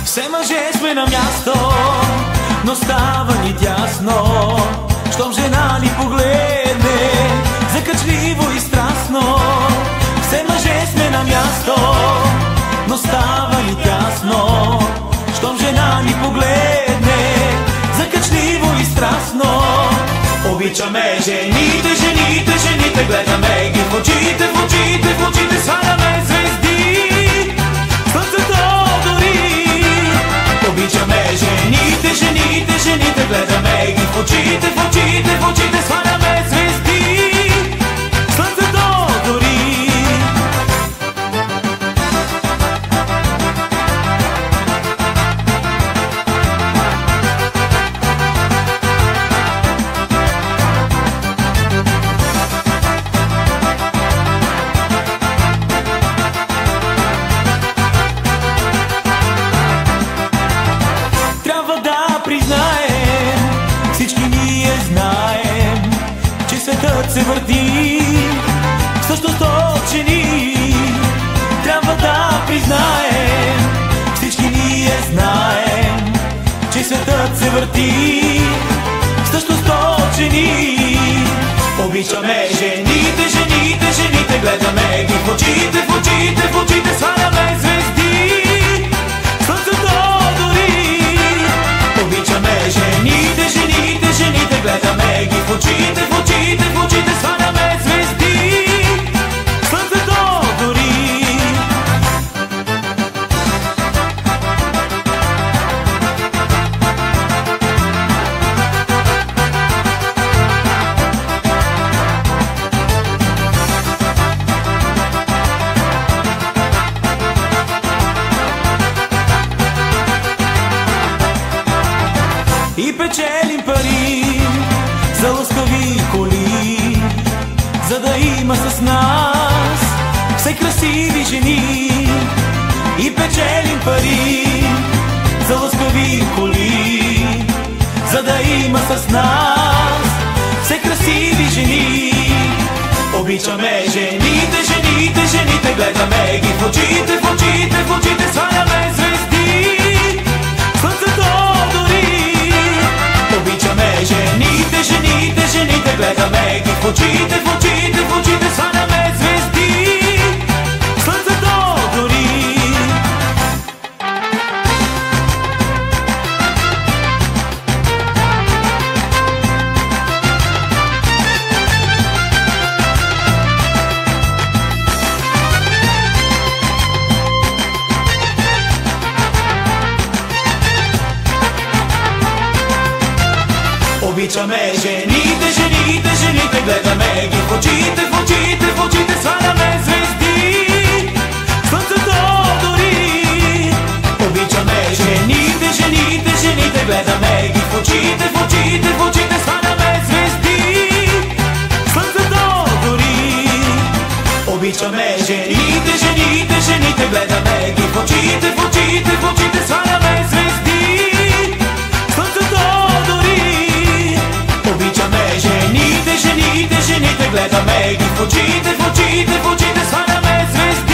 Все мъже сме на място, но става ни тясно, щом жена ни погледне, закачливо и страстно. Все мъже сме на място, но става ни тясно, щом жена ни погледне, закачливо и страстно. Обичаме жените, жените, жените, гледаме ги в очите, в очите, в очите, сваляме звезди, слънцето дори. Обичаме жените, жените, жените, гледаме ги в очите, в очите, в очите, сваляме звезди, слънцето дори. Всички ние знаем, че светът се върти всъщност от жени. Трябва да признаем, всички ние знаем, че светът се върти всъщност от жени. Обичаме жените, жените, жените, гледаме ги в очите, в очите, в очите, сваляме звезди, слънцето дори. Обичаме жените, жените, жените, гледаме ги в очите, в очите, в очите, сваляме звезди, слънцето дори. И печелим пари за лъскави коли, за да има с нас все красиви жени. И печелим пари за лъскави коли, за да има с нас все красиви жени. Обичаме жените, жените, жените, гледаме ги в очите, в очите, в очите, сваляме звезди, слънцето дори. Обичаме жените, жените, жените, гледаме ги в очите, в очите, в очите, сваляме звезди, слънцето дори. Обичаме жените, жените, жените, гледаме ги в очите, в очите, в очите, сваляме звезди, слънцето дори. Обичаме жените, жените, жените, гледаме ги в очите, в очите, в очите, сваляме звезди, слънцето дори. Обичаме жените, жените, жените, гледаме ги в очите, в очите, в очите, сваляме звезди, слънцето дори. Обичаме жените, жените, жените, гледаме ги в очите, в очите, в очите, сваляме звезди.